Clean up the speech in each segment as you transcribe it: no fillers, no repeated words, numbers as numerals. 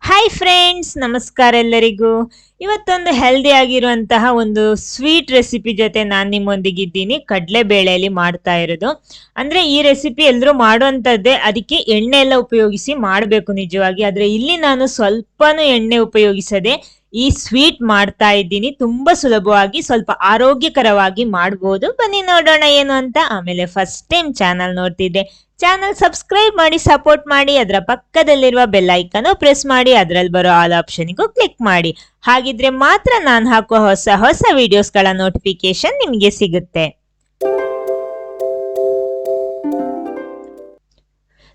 Hi friends, ನಮಸ್ಕಾರ ಎಲ್ಲರಿಗೂ. ಇವತ್ತೊಂದು ಹೆಲ್ದಿ ಆಗಿರುವಂತಹ ಒಂದು ಸ್ವೀಟ್ ರೆಸಿಪಿ ಜೊತೆ ನಾನು ನಿಮ್ಮೊಂದಿಗಿದ್ದೀನಿ. ಕಡಲೆಬೇಳೆಯಲ್ಲಿ ಮಾಡ್ತಾ ಇರೋದು. ಅಂದರೆ ಈ ರೆಸಿಪಿ ಎಲ್ಲರೂ ಮಾಡುವಂಥದ್ದೇ, ಅದಕ್ಕೆ ಎಣ್ಣೆ ಎಲ್ಲ ಉಪಯೋಗಿಸಿ ಮಾಡಬೇಕು ನಿಜವಾಗಿ. ಆದರೆ ಇಲ್ಲಿ ನಾನು ಸ್ವಲ್ಪನೂ ಎಣ್ಣೆ ಉಪಯೋಗಿಸದೆ ಈ ಸ್ವೀಟ್ ಮಾಡ್ತಾ ಇದ್ದೀನಿ. ತುಂಬ ಸುಲಭವಾಗಿ, ಸ್ವಲ್ಪ ಆರೋಗ್ಯಕರವಾಗಿ ಮಾಡ್ಬೋದು. ಬನ್ನಿ ನೋಡೋಣ ಏನು ಅಂತ. ಆಮೇಲೆ ಫಸ್ಟ್ ಟೈಮ್ ಚಾನಲ್ ನೋಡ್ತಿದ್ದೆ, ಚಾನಲ್ ಸಬ್ಸ್ಕ್ರೈಬ್ ಮಾಡಿ ಸಪೋರ್ಟ್ ಮಾಡಿ. ಅದರ ಪಕ್ಕದಲ್ಲಿರುವ ಬೆಲ್ ಐಕನ್ ಪ್ರೆಸ್ ಮಾಡಿ, ಅದರಲ್ಲಿ ಬರೋ ಆಲ್ ಆಪ್ಷನ್ಗೂ ಕ್ಲಿಕ್ ಮಾಡಿ. ಹಾಗಿದ್ರೆ ಮಾತ್ರ ನಾನು ಹಾಕುವ ಹೊಸ ಹೊಸ ವಿಡಿಯೋಸ್ಗಳ ನೋಟಿಫಿಕೇಶನ್ ನಿಮಗೆ ಸಿಗುತ್ತೆ.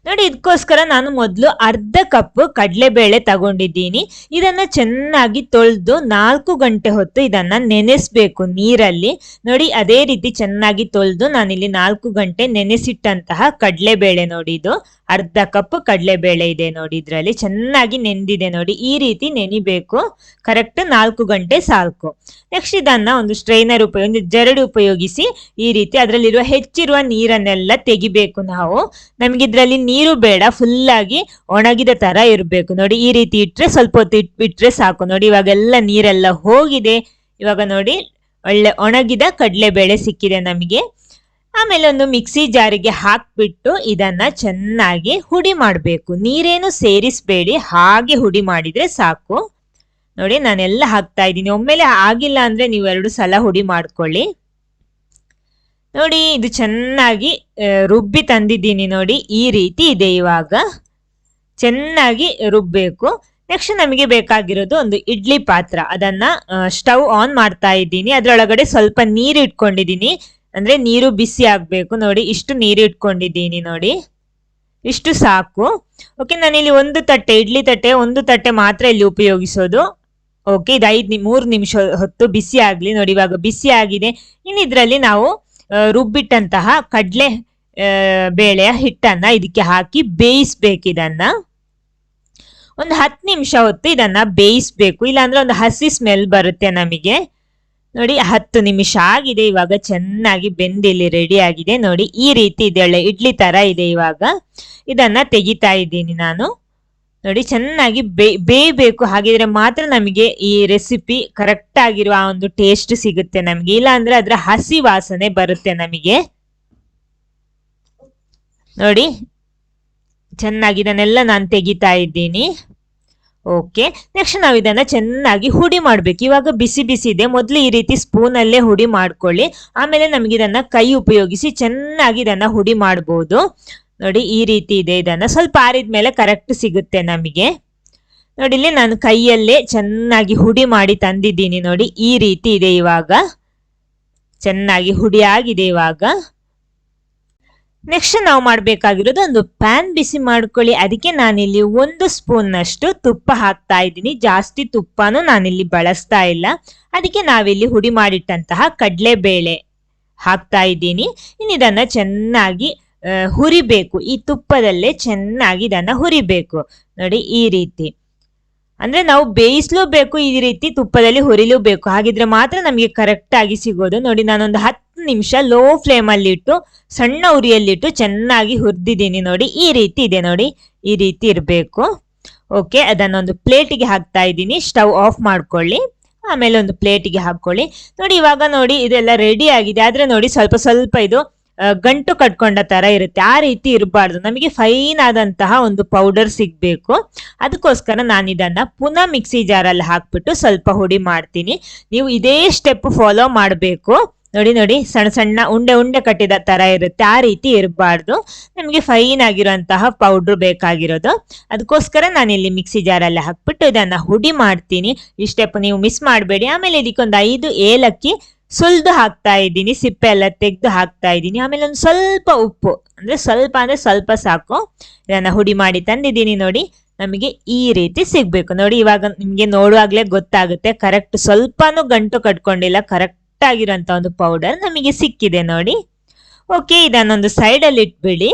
ನೋಡಿ, ಇದಕ್ಕೋಸ್ಕರ ನಾನು ಮೊದಲು ಅರ್ಧ ಕಪ್ ಕಡಲೆಬೇಳೆ ತಗೊಂಡಿದ್ದೀನಿ. ಇದನ್ನ ಚೆನ್ನಾಗಿ ತೊಳೆದು 4 ಗಂಟೆ ಹೊತ್ತು ಇದನ್ನ ನೆನೆಸ್ಬೇಕು ನೀರಲ್ಲಿ. ನೋಡಿ, ಅದೇ ರೀತಿ ಚೆನ್ನಾಗಿ ತೊಳೆದು ನಾನಿಲ್ಲಿ 4 ಗಂಟೆ ನೆನೆಸಿಟ್ಟಂತಹ ಕಡಲೆಬೇಳೆ. ನೋಡಿ, ಇದು ಅರ್ಧ ಕಪ್ ಕಡಲೆಬೇಳೆ ಇದೆ. ನೋಡಿ, ಇದರಲ್ಲಿ ಚೆನ್ನಾಗಿ ನೆಂದಿದೆ. ನೋಡಿ, ಈ ರೀತಿ ನೆನಿಬೇಕು. ಕರೆಕ್ಟ್ 4 ಗಂಟೆ ಸಾಕು. ನೆಕ್ಸ್ಟ್ ಇದನ್ನ ಒಂದು ಸ್ಟ್ರೈನರ್ ಒಂದು ಜರಡು ಉಪಯೋಗಿಸಿ ಈ ರೀತಿ ಅದರಲ್ಲಿರುವ ಹೆಚ್ಚಿರುವ ನೀರನ್ನೆಲ್ಲ ತೆಗಿಬೇಕು ನಾವು. ನಮಗಿದ್ರಲ್ಲಿ ನೀರು ಬೇಡ, ಫುಲ್ ಆಗಿ ಒಣಗಿದ ತರ ಇರಬೇಕು. ನೋಡಿ, ಈ ರೀತಿ ಇಟ್ರೆ ಸ್ವಲ್ಪ ಹೊತ್ತು ಇಟ್ಬಿಟ್ರೆ ಸಾಕು. ನೋಡಿ, ಇವಾಗೆಲ್ಲ ನೀರೆಲ್ಲ ಹೋಗಿದೆ. ಇವಾಗ ನೋಡಿ, ಒಳ್ಳೆ ಒಣಗಿದ ಕಡಲೆಬೇಳೆ ಸಿಕ್ಕಿದೆ ನಮಗೆ. ಆಮೇಲೆ ಒಂದು ಮಿಕ್ಸಿ ಜಾರಿಗೆ ಹಾಕ್ಬಿಟ್ಟು ಇದನ್ನ ಚೆನ್ನಾಗಿ ಹುಡಿ ಮಾಡಬೇಕು. ನೀರೇನು ಸೇರಿಸಬೇಡಿ, ಹಾಗೆ ಹುಡಿ ಮಾಡಿದ್ರೆ ಸಾಕು. ನೋಡಿ, ನಾನೆಲ್ಲ ಹಾಕ್ತಾ ಇದ್ದೀನಿ. ಒಮ್ಮೆಲೆ ಆಗಿಲ್ಲ ಅಂದ್ರೆ ನೀವು 2 ಸಲ ಹುಡಿ ಮಾಡ್ಕೊಳ್ಳಿ. ನೋಡಿ, ಇದು ಚೆನ್ನಾಗಿ ರುಬ್ಬಿ ತಂದಿದ್ದೀನಿ. ನೋಡಿ, ಈ ರೀತಿ ಇದೆ. ಇವಾಗ ಚೆನ್ನಾಗಿ ರುಬ್ಬೇಕು. ನೆಕ್ಸ್ಟ್ ನಮಗೆ ಬೇಕಾಗಿರೋದು ಒಂದು ಇಡ್ಲಿ ಪಾತ್ರ. ಅದನ್ನ ಸ್ಟವ್ ಆನ್ ಮಾಡ್ತಾ ಇದ್ದೀನಿ. ಅದರೊಳಗಡೆ ಸ್ವಲ್ಪ ನೀರು ಇಟ್ಕೊಂಡಿದ್ದೀನಿ. ಅಂದ್ರೆ ನೀರು ಬಿಸಿ ಆಗ್ಬೇಕು. ನೋಡಿ, ಇಷ್ಟು ನೀರು ಇಟ್ಕೊಂಡಿದ್ದೀನಿ. ನೋಡಿ, ಇಷ್ಟು ಸಾಕು. ಓಕೆ, ನಾನಿಲ್ಲಿ ಒಂದು ತಟ್ಟೆ, ಇಡ್ಲಿ ತಟ್ಟೆ, ಒಂದು ತಟ್ಟೆ ಮಾತ್ರ ಇಲ್ಲಿ ಉಪಯೋಗಿಸೋದು. ಓಕೆ, ಇದು 3 ನಿಮಿಷ ಹೊತ್ತು ಬಿಸಿ ಆಗ್ಲಿ. ನೋಡಿ, ಇವಾಗ ಬಿಸಿ ಆಗಿದೆ. ಇನ್ನು ಇದರಲ್ಲಿ ನಾವು ರುಬ್ಬಿಟ್ಟಂತಹ ಕಡಲೆ ಬೇಳೆಯ ಹಿಟ್ಟನ್ನ ಇದಕ್ಕೆ ಹಾಕಿ ಬೇಯಿಸ್ಬೇಕು. ಇದನ್ನ ಒಂದು 10 ನಿಮಿಷ ಹೊತ್ತು ಇದನ್ನ ಬೇಯಿಸ್ಬೇಕು. ಇಲ್ಲಾಂದ್ರೆ ಒಂದು ಹಸಿ ಸ್ಮೆಲ್ ಬರುತ್ತೆ ನಮಗೆ. ನೋಡಿ, 10 ನಿಮಿಷ ಆಗಿದೆ. ಇವಾಗ ಚೆನ್ನಾಗಿ ಬೆಂದಿಲ್ಲಿ ರೆಡಿ ಆಗಿದೆ. ನೋಡಿ, ಈ ರೀತಿ ಇದೆ, ಒಳ್ಳೆ ಇಡ್ಲಿ ತರ ಇದೆ. ಇವಾಗ ಇದನ್ನ ತೆಗಿತಾ ಇದ್ದೀನಿ ನಾನು. ನೋಡಿ, ಚೆನ್ನಾಗಿ ಬೇಯಬೇಕು. ಹಾಗಿದ್ರೆ ಮಾತ್ರ ನಮಗೆ ಈ ರೆಸಿಪಿ ಕರೆಕ್ಟ್ ಆಗಿರುವ ಆ ಒಂದು ಟೇಸ್ಟ್ ಸಿಗುತ್ತೆ ನಮಗೆ. ಇಲ್ಲ ಅಂದ್ರೆ ಅದರ ಹಸಿ ವಾಸನೆ ಬರುತ್ತೆ ನಮಗೆ. ನೋಡಿ, ಚೆನ್ನಾಗಿ ಇದನ್ನೆಲ್ಲ ನಾನು ತೆಗಿತಾ ಇದ್ದೀನಿ. ಓಕೆ, ನೆಕ್ಸ್ಟ್ ನಾವು ಇದನ್ನ ಚೆನ್ನಾಗಿ ಹುಡಿ ಮಾಡ್ಬೇಕು. ಇವಾಗ ಬಿಸಿ ಬಿಸಿ ಇದೆ. ಮೊದಲು ಈ ರೀತಿ ಸ್ಪೂನ್ ಅಲ್ಲೇ ಹುಡಿ ಮಾಡ್ಕೊಳ್ಳಿ. ಆಮೇಲೆ ನಮ್ಗೆ ಇದನ್ನ ಕೈ ಉಪಯೋಗಿಸಿ ಚೆನ್ನಾಗಿ ಇದನ್ನ ಹುಡಿ ಮಾಡ್ಬೋದು. ನೋಡಿ, ಈ ರೀತಿ ಇದೆ. ಇದನ್ನ ಸ್ವಲ್ಪ ಆರಿದ್ಮೇಲೆ ಕರೆಕ್ಟ್ ಸಿಗುತ್ತೆ ನಮಗೆ. ನೋಡಿ, ಇಲ್ಲಿ ನಾನು ಕೈಯಲ್ಲೇ ಚೆನ್ನಾಗಿ ಹುಡಿ ಮಾಡಿ ತಂದಿದ್ದೀನಿ. ನೋಡಿ, ಈ ರೀತಿ ಇದೆ. ಇವಾಗ ಚೆನ್ನಾಗಿ ಹುಡಿ ಆಗಿದೆ. ಇವಾಗ ನೆಕ್ಸ್ಟ್ ನಾವು ಮಾಡಬೇಕಾಗಿರೋದು ಒಂದು ಪ್ಯಾನ್ ಬಿಸಿ ಮಾಡ್ಕೊಳ್ಳಿ. ಅದಕ್ಕೆ ನಾನಿಲ್ಲಿ 1 ಸ್ಪೂನ್ ನಷ್ಟು ತುಪ್ಪ ಹಾಕ್ತಾ ಇದ್ದೀನಿ. ಜಾಸ್ತಿ ತುಪ್ಪನೂ ನಾನಿಲ್ಲಿ ಬಳಸ್ತಾ ಇಲ್ಲ. ಅದಕ್ಕೆ ನಾವಿಲ್ಲಿ ಹುಡಿ ಮಾಡಿಟ್ಟಂತಹ ಕಡಲೆಬೇಳೆ ಹಾಕ್ತಾ ಇದ್ದೀನಿ. ಇನ್ನು ಇದನ್ನ ಚೆನ್ನಾಗಿ ಹುರಿಬೇಕು. ಈ ತುಪ್ಪದಲ್ಲೇ ಚೆನ್ನಾಗಿ ಇದನ್ನ ಹುರಿಬೇಕು. ನೋಡಿ, ಈ ರೀತಿ. ಅಂದ್ರೆ ನಾವು ಬೇಯಿಸ್ಲೂಬೇಕು, ಈ ರೀತಿ ತುಪ್ಪದಲ್ಲಿ ಹುರಿಲೂಬೇಕು. ಹಾಗಿದ್ರೆ ಮಾತ್ರ ನಮಗೆ ಕರೆಕ್ಟ್ ಆಗಿ ಸಿಗೋದು. ನೋಡಿ, ನಾನೊಂದು 10 ನಿಮಿಷ ಲೋ ಫ್ಲೇಮ್ ಅಲ್ಲಿ ಇಟ್ಟು, ಸಣ್ಣ ಉರಿಯಲ್ಲಿಟ್ಟು ಚೆನ್ನಾಗಿ ಹುರಿದಿದ್ದೀನಿ. ನೋಡಿ, ಈ ರೀತಿ ಇದೆ. ನೋಡಿ, ಈ ರೀತಿ ಇರಬೇಕು. ಓಕೆ, ಅದನ್ನೊಂದು ಪ್ಲೇಟಿಗೆ ಹಾಕ್ತಾ ಇದ್ದೀನಿ. ಸ್ಟವ್ ಆಫ್ ಮಾಡ್ಕೊಳ್ಳಿ. ಆಮೇಲೆ ಒಂದು ಪ್ಲೇಟಿಗೆ ಹಾಕೊಳ್ಳಿ. ನೋಡಿ, ಇವಾಗ ನೋಡಿ ಇದೆಲ್ಲ ರೆಡಿ ಆಗಿದೆ. ಆದ್ರೆ ನೋಡಿ, ಸ್ವಲ್ಪ ಸ್ವಲ್ಪ ಇದು ಗಂಟು ಕಟ್ಕೊಂಡ ತರ ಇರುತ್ತೆ. ಆ ರೀತಿ ಇರಬಾರ್ದು. ನಮಗೆ ಫೈನ್ ಆದಂತಹ ಒಂದು ಪೌಡರ್ ಸಿಗ್ಬೇಕು. ಅದಕ್ಕೋಸ್ಕರ ನಾನು ಇದನ್ನ ಪುನಃ ಮಿಕ್ಸಿ ಜಾರಲ್ಲಿ ಹಾಕ್ಬಿಟ್ಟು ಸ್ವಲ್ಪ ಹುಡಿ ಮಾಡ್ತೀನಿ. ನೀವು ಇದೇ ಸ್ಟೆಪ್ ಫಾಲೋ ಮಾಡಬೇಕು. ನೋಡಿ ನೋಡಿ, ಸಣ್ಣ ಸಣ್ಣ ಉಂಡೆ ಉಂಡೆ ಕಟ್ಟಿದ ತರ ಇರುತ್ತೆ. ಆ ರೀತಿ ಇರಬಾರ್ದು. ನಮಗೆ ಫೈನ್ ಆಗಿರುವಂತಹ ಪೌಡರ್ ಬೇಕಾಗಿರೋದು. ಅದಕ್ಕೋಸ್ಕರ ನಾನಿಲ್ಲಿ ಮಿಕ್ಸಿ ಜಾರಲ್ಲಿ ಹಾಕ್ಬಿಟ್ಟು ಇದನ್ನ ಹುಡಿ ಮಾಡ್ತೀನಿ. ಈ ಸ್ಟೆಪ್ ನೀವು ಮಿಸ್ ಮಾಡಬೇಡಿ. ಆಮೇಲೆ ಇದಕ್ಕೊಂದು 5 ಏಲಕ್ಕಿ ಸುಲ್ದು ಹಾಕ್ತಾ ಇದ್ದೀನಿ. ಸಿಪ್ಪೆ ಎಲ್ಲ ತೆಗೆದು ಹಾಕ್ತಾ ಇದ್ದೀನಿ. ಆಮೇಲೆ ಒಂದು ಸ್ವಲ್ಪ ಉಪ್ಪು, ಅಂದ್ರೆ ಸ್ವಲ್ಪ ಸಾಕು. ಇದನ್ನ ಹುಡಿ ಮಾಡಿ ತಂದಿದ್ದೀನಿ. ನೋಡಿ, ನಮಗೆ ಈ ರೀತಿ ಸಿಗ್ಬೇಕು. ನೋಡಿ, ಇವಾಗ ನಿಮ್ಗೆ ನೋಡುವಾಗ್ಲೇ ಗೊತ್ತಾಗುತ್ತೆ. ಕರೆಕ್ಟ್, ಸ್ವಲ್ಪನೂ ಗಂಟು ಕಟ್ಕೊಂಡಿಲ್ಲ. ಕರೆಕ್ಟ್ ಆಗಿರೋಂತ ಒಂದು ಪೌಡರ್ ನಮಗೆ ಸಿಕ್ಕಿದೆ. ನೋಡಿ, ಓಕೆ, ಇದನ್ನೊಂದು ಸೈಡ್ ಅಲ್ಲಿ ಇಟ್ಬಿಡಿ.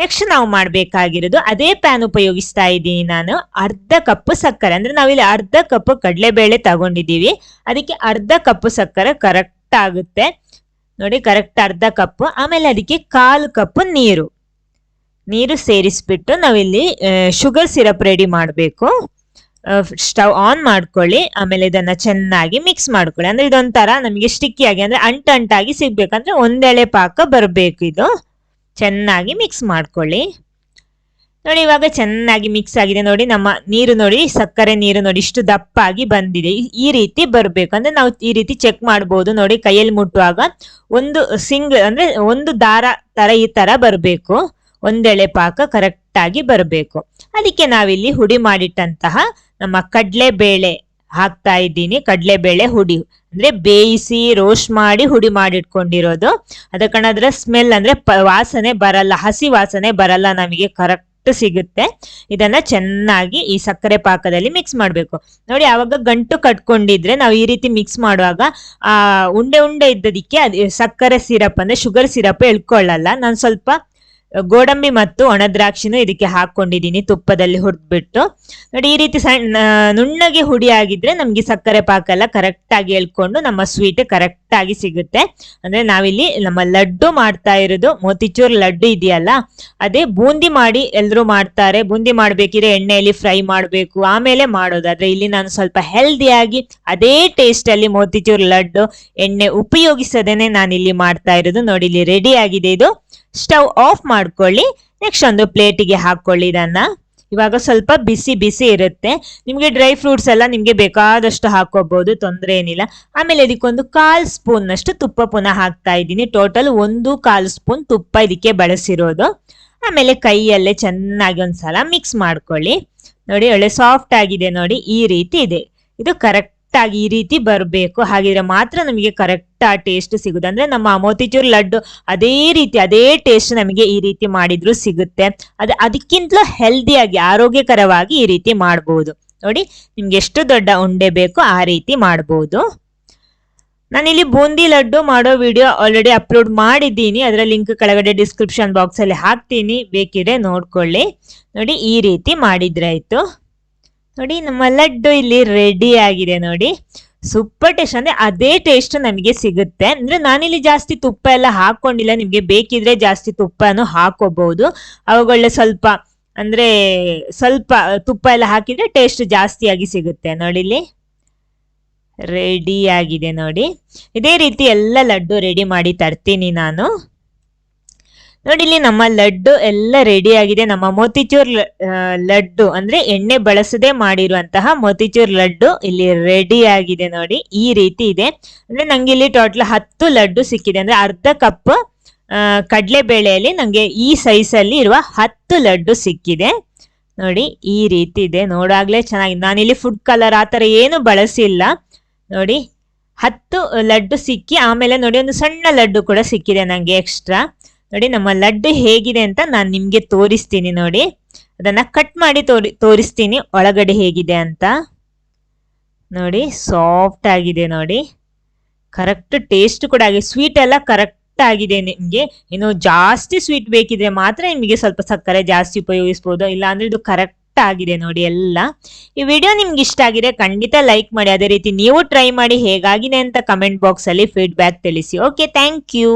ನೆಕ್ಸ್ಟ್ ನಾವು ಮಾಡ್ಬೇಕಾಗಿರೋದು, ಅದೇ ಪ್ಯಾನ್ ಉಪಯೋಗಿಸ್ತಾ ಇದ್ದೀನಿ ನಾನು. ಅರ್ಧ ಕಪ್ ಸಕ್ಕರೆ, ಅಂದ್ರೆ ನಾವಿಲ್ಲಿ ಅರ್ಧ ಕಪ್ ಕಡಲೆಬೇಳೆ ತಗೊಂಡಿದ್ದೀವಿ. ಅದಕ್ಕೆ ಅರ್ಧ ಕಪ್ ಸಕ್ಕರೆ ಕರೆಕ್ಟ್ ಆಗುತ್ತೆ. ನೋಡಿ, ಕರೆಕ್ಟ್ ಅರ್ಧ ಕಪ್. ಆಮೇಲೆ ಅದಕ್ಕೆ 1/4 ಕಪ್ ನೀರು ಸೇರಿಸ್ಬಿಟ್ಟು ನಾವಿಲ್ಲಿ ಶುಗರ್ ಸಿರಪ್ ರೆಡಿ ಮಾಡಬೇಕು. ಸ್ಟವ್ ಆನ್ ಮಾಡ್ಕೊಳ್ಳಿ. ಆಮೇಲೆ ಇದನ್ನ ಚೆನ್ನಾಗಿ ಮಿಕ್ಸ್ ಮಾಡ್ಕೊಳ್ಳಿ. ಅಂದ್ರೆ ಇದೊಂಥರ ನಮಗೆ ಸ್ಟಿಕ್ಕಿ ಆಗಿ ಅಂದ್ರೆ ಅಂಟಾಗಿ ಸಿಗ್ಬೇಕಂದ್ರೆ ಒಂದೆಳೆ ಪಾಕ ಬರಬೇಕು. ಇದು ಚೆನ್ನಾಗಿ ಮಿಕ್ಸ್ ಮಾಡ್ಕೊಳ್ಳಿ. ನೋಡಿ ಇವಾಗ ಚೆನ್ನಾಗಿ ಮಿಕ್ಸ್ ಆಗಿದೆ. ನೋಡಿ ನಮ್ಮ ನೀರು ನೋಡಿ, ಸಕ್ಕರೆ ನೀರು ನೋಡಿ ಇಷ್ಟು ದಪ್ಪಾಗಿ ಬಂದಿದೆ. ಈ ರೀತಿ ಬರ್ಬೇಕು. ಅಂದ್ರೆ ನಾವು ಈ ರೀತಿ ಚೆಕ್ ಮಾಡಬಹುದು. ನೋಡಿ ಕೈಯಲ್ಲಿ ಮುಟ್ಟುವಾಗ ಒಂದು ಅಂದ್ರೆ ಒಂದು ದಾರ ತರ ಈ ತರ ಬರ್ಬೇಕು. ಒಂದೆಳೆ ಪಾಕ ಕರೆಕ್ಟ್ ಆಗಿ ಬರ್ಬೇಕು. ಅದಕ್ಕೆ ನಾವಿಲ್ಲಿ ಹುಡಿ ಮಾಡಿಟ್ಟಂತಹ ನಮ್ಮ ಕಡ್ಲೆ ಬೇಳೆ ಹಾಕ್ತಾ ಇದ್ದೀನಿ. ಕಡ್ಲೆಬೇಳೆ ಹುಡಿ ಅಂದ್ರೆ ಬೇಯಿಸಿ ರೋಸ್ಟ್ ಮಾಡಿ ಹುಡಿ ಮಾಡಿಟ್ಕೊಂಡಿರೋದು. ಅದಕ್ಕೆ ಅದರ ಸ್ಮೆಲ್ ಅಂದ್ರೆ ವಾಸನೆ ಬರಲ್ಲ, ಹಸಿ ವಾಸನೆ ಬರಲ್ಲ, ನಮಗೆ ಕರೆಕ್ಟ್ ಸಿಗುತ್ತೆ. ಇದನ್ನ ಚೆನ್ನಾಗಿ ಈ ಸಕ್ಕರೆ ಪಾಕದಲ್ಲಿ ಮಿಕ್ಸ್ ಮಾಡ್ಬೇಕು. ನೋಡಿ ಆವಾಗ ಗಂಟು ಕಟ್ಕೊಂಡಿದ್ರೆ ನಾವು ಈ ರೀತಿ ಮಿಕ್ಸ್ ಮಾಡುವಾಗ ಉಂಡೆ ಉಂಡೆ ಇದ್ದದಕ್ಕೆ ಸಕ್ಕರೆ ಸಿರಪ್ ಅಂದ್ರೆ ಶುಗರ್ ಸಿರಪ್ ಎಳ್ಕೊಳ್ಳಲ್ಲ. ನಾನು ಸ್ವಲ್ಪ ಗೋಡಂಬಿ ಮತ್ತು ಒಣ ದ್ರಾಕ್ಷಿನೂ ಇದಕ್ಕೆ ಹಾಕೊಂಡಿದ್ದೀನಿ ತುಪ್ಪದಲ್ಲಿ ಹುರಿದ್ಬಿಟ್ಟು. ನೋಡಿ ಈ ರೀತಿ ನುಣ್ಣಗೆ ಹುಡಿ ಆಗಿದ್ರೆ ನಮ್ಗೆ ಸಕ್ಕರೆ ಪಾಕ ಎಲ್ಲ ಕರೆಕ್ಟ್ ಆಗಿ ಎಳ್ಕೊಂಡು ನಮ್ಮ ಸ್ವೀಟ್ ಕರೆಕ್ಟ್ ಆಗಿ ಸಿಗುತ್ತೆ. ಅಂದ್ರೆ ನಾವಿಲ್ಲಿ ನಮ್ಮ ಲಡ್ಡು ಮಾಡ್ತಾ ಇರೋದು ಮೋತಿಚೂರ್ ಲಡ್ಡು ಇದೆಯಲ್ಲ, ಅದೇ ಬೂಂದಿ ಮಾಡಿ ಎಲ್ರು ಮಾಡ್ತಾರೆ. ಬೂಂದಿ ಮಾಡ್ಬೇಕಿದ್ರೆ ಎಣ್ಣೆಯಲ್ಲಿ ಫ್ರೈ ಮಾಡ್ಬೇಕು, ಆಮೇಲೆ ಮಾಡೋದು. ಆದ್ರೆ ಇಲ್ಲಿ ನಾನು ಸ್ವಲ್ಪ ಹೆಲ್ದಿಯಾಗಿ ಅದೇ ಟೇಸ್ಟ್ ಅಲ್ಲಿ ಮೋತಿಚೂರ್ ಲಡ್ಡು ಎಣ್ಣೆ ಉಪಯೋಗಿಸದೇನೆ ನಾನು ಇಲ್ಲಿ ಮಾಡ್ತಾ ಇರೋದು. ನೋಡಿ ಇಲ್ಲಿ ರೆಡಿ ಆಗಿದೆ. ಇದು ಸ್ಟವ್ ಆಫ್ ಮಾಡ್ಕೊಳ್ಳಿ. ನೆಕ್ಸ್ಟ್ ಒಂದು ಪ್ಲೇಟಿಗೆ ಹಾಕೊಳ್ಳಿ ಇದನ್ನ. ಇವಾಗ ಸ್ವಲ್ಪ ಬಿಸಿ ಬಿಸಿ ಇರುತ್ತೆ. ನಿಮ್ಗೆ ಡ್ರೈ ಫ್ರೂಟ್ಸ್ ಎಲ್ಲ ನಿಮ್ಗೆ ಬೇಕಾದಷ್ಟು ಹಾಕೋಬಹುದು, ತೊಂದರೆ ಏನಿಲ್ಲ. ಆಮೇಲೆ ಇದಕ್ಕೊಂದು 1/4 ಸ್ಪೂನ್ ಅಷ್ಟು ತುಪ್ಪ ಪುನಃ ಹಾಕ್ತಾ ಇದ್ದೀನಿ. ಟೋಟಲ್ 1/4 ಸ್ಪೂನ್ ತುಪ್ಪ ಇದಕ್ಕೆ ಬಳಸಿರೋದು. ಆಮೇಲೆ ಕೈಯಲ್ಲೇ ಚೆನ್ನಾಗಿ ಒಂದ್ಸಲ ಮಿಕ್ಸ್ ಮಾಡ್ಕೊಳ್ಳಿ. ನೋಡಿ ಒಳ್ಳೆ ಸಾಫ್ಟ್ ಆಗಿದೆ. ನೋಡಿ ಈ ರೀತಿ ಇದೆ. ಇದು ಕರೆಕ್ಟ್ ಆಗಿ ಈ ರೀತಿ ಬರಬೇಕು. ಹಾಗಿದ್ರೆ ಮಾತ್ರ ನಮಗೆ ಕರೆಕ್ಟ್ ಆ ಟೇಸ್ಟ್ ಸಿಗುತ್ತೆ. ಅಂದ್ರೆ ನಮ್ಮ ಮೋತಿಚೂರ್ ಲಡ್ಡು ಅದೇ ರೀತಿ ಅದೇ ಟೇಸ್ಟ್ ನಮಗೆ ಈ ರೀತಿ ಮಾಡಿದ್ರು ಸಿಗುತ್ತೆ. ಅದಕ್ಕಿಂತಲೂ ಹೆಲ್ದಿಯಾಗಿ ಆರೋಗ್ಯಕರವಾಗಿ ಈ ರೀತಿ ಮಾಡಬಹುದು. ನೋಡಿ ನಿಮ್ಗೆ ಎಷ್ಟು ದೊಡ್ಡ ಉಂಡೆ ಬೇಕು ಆ ರೀತಿ ಮಾಡಬಹುದು. ನಾನಿಲ್ಲಿ ಬೂಂದಿ ಲಡ್ಡು ಮಾಡೋ ವಿಡಿಯೋ ಆಲ್ರೆಡಿ ಅಪ್ಲೋಡ್ ಮಾಡಿದ್ದೀನಿ. ಅದರ ಲಿಂಕ್ ಕೆಳಗಡೆ ಡಿಸ್ಕ್ರಿಪ್ಷನ್ ಬಾಕ್ಸ್ ಅಲ್ಲಿ ಹಾಕ್ತೀನಿ, ಬೇಕಿದ್ರೆ ನೋಡ್ಕೊಳ್ಳಿ. ನೋಡಿ ಈ ರೀತಿ ಮಾಡಿದ್ರೆ ಆಯ್ತು. ನೋಡಿ ನಮ್ಮ ಲಡ್ಡು ಇಲ್ಲಿ ರೆಡಿ ಆಗಿದೆ. ನೋಡಿ ಸೂಪರ್ ಟೇಸ್ಟ್, ಅಂದ್ರೆ ಅದೇ ಟೇಸ್ಟ್ ನಮಗೆ ಸಿಗುತ್ತೆ. ಅಂದ್ರೆ ನಾನಿಲ್ಲಿ ಜಾಸ್ತಿ ತುಪ್ಪ ಎಲ್ಲ ಹಾಕೊಂಡಿಲ್ಲ. ನಿಮ್ಗೆ ಬೇಕಿದ್ರೆ ಜಾಸ್ತಿ ತುಪ್ಪನು ಹಾಕೋಬಹುದು. ಅವುಗಳ ಸ್ವಲ್ಪ ಅಂದ್ರೆ ಸ್ವಲ್ಪ ತುಪ್ಪ ಎಲ್ಲ ಹಾಕಿದ್ರೆ ಟೇಸ್ಟ್ ಜಾಸ್ತಿಯಾಗಿ ಸಿಗುತ್ತೆ. ನೋಡಿ ಇಲ್ಲಿ ರೆಡಿ ಆಗಿದೆ. ನೋಡಿ ಇದೇ ರೀತಿ ಎಲ್ಲ ಲಡ್ಡು ರೆಡಿ ಮಾಡಿ ತರ್ತೀನಿ ನಾನು. ನೋಡಿ ಇಲ್ಲಿ ನಮ್ಮ ಲಡ್ಡು ಎಲ್ಲ ರೆಡಿ ಆಗಿದೆ. ನಮ್ಮ ಮೋತಿಚೂರ್ ಲಡ್ಡು ಅಂದ್ರೆ ಎಣ್ಣೆ ಬಳಸದೆ ಮಾಡಿರುವಂತಹ ಮೋತಿಚೂರ್ ಲಡ್ಡು ಇಲ್ಲಿ ರೆಡಿ ಆಗಿದೆ. ನೋಡಿ ಈ ರೀತಿ ಇದೆ. ಅಂದ್ರೆ ನಂಗೆ ಇಲ್ಲಿ ಟೋಟಲ್ 10 ಲಡ್ಡು ಸಿಕ್ಕಿದೆ. ಅಂದ್ರೆ ಅರ್ಧ ಕಪ್ ಕಡಲೆ ಬೇಳೆಯಲ್ಲಿ ನಂಗೆ ಈ ಸೈಜ್ ಅಲ್ಲಿ ಇರುವ 10 ಲಡ್ಡು ಸಿಕ್ಕಿದೆ. ನೋಡಿ ಈ ರೀತಿ ಇದೆ. ನೋಡಾಗ್ಲೇ ಚೆನ್ನಾಗಿದೆ. ನಾನಿಲ್ಲಿ ಫುಡ್ ಕಲರ್ ಆತರ ಏನು ಬಳಸಿಲ್ಲ. ನೋಡಿ 10 ಲಡ್ಡು ಸಿಕ್ಕಿ ಆಮೇಲೆ ನೋಡಿ ಒಂದು ಸಣ್ಣ ಲಡ್ಡು ಕೂಡ ಸಿಕ್ಕಿದೆ ನಂಗೆ ಎಕ್ಸ್ಟ್ರಾ. ನೋಡಿ ನಮ್ಮ ಲಡ್ಡು ಹೇಗಿದೆ ಅಂತ ನಾನು ನಿಮ್ಗೆ ತೋರಿಸ್ತೀನಿ. ನೋಡಿ ಅದನ್ನ ಕಟ್ ಮಾಡಿ ತೋರಿಸ್ತೀನಿ ಒಳಗಡೆ ಹೇಗಿದೆ ಅಂತ. ನೋಡಿ ಸಾಫ್ಟ್ ಆಗಿದೆ. ನೋಡಿ ಕರೆಕ್ಟ್ ಟೇಸ್ಟ್ ಕೂಡ ಆಗಿದೆ. ಸ್ವೀಟ್ ಎಲ್ಲ ಕರೆಕ್ಟ್ ಆಗಿದೆ. ನಿಮ್ಗೆ ಇನ್ನು ಜಾಸ್ತಿ ಸ್ವೀಟ್ ಬೇಕಿದ್ರೆ ಮಾತ್ರ ನಿಮಗೆ ಸ್ವಲ್ಪ ಸಕ್ಕರೆ ಜಾಸ್ತಿ ಉಪಯೋಗಿಸಬಹುದು. ಇಲ್ಲ ಅಂದ್ರೆ ಇದು ಕರೆಕ್ಟ್ ಆಗಿದೆ. ನೋಡಿ ಎಲ್ಲ. ಈ ವಿಡಿಯೋ ನಿಮ್ಗೆ ಇಷ್ಟ ಆಗಿದೆ ಖಂಡಿತ ಲೈಕ್ ಮಾಡಿ. ಅದೇ ರೀತಿ ನೀವು ಟ್ರೈ ಮಾಡಿ ಹೇಗಾಗಿದೆ ಅಂತ ಕಮೆಂಟ್ ಬಾಕ್ಸ್ ಅಲ್ಲಿ ಫೀಡ್ಬ್ಯಾಕ್ ತಿಳಿಸಿ. Okay, thank you.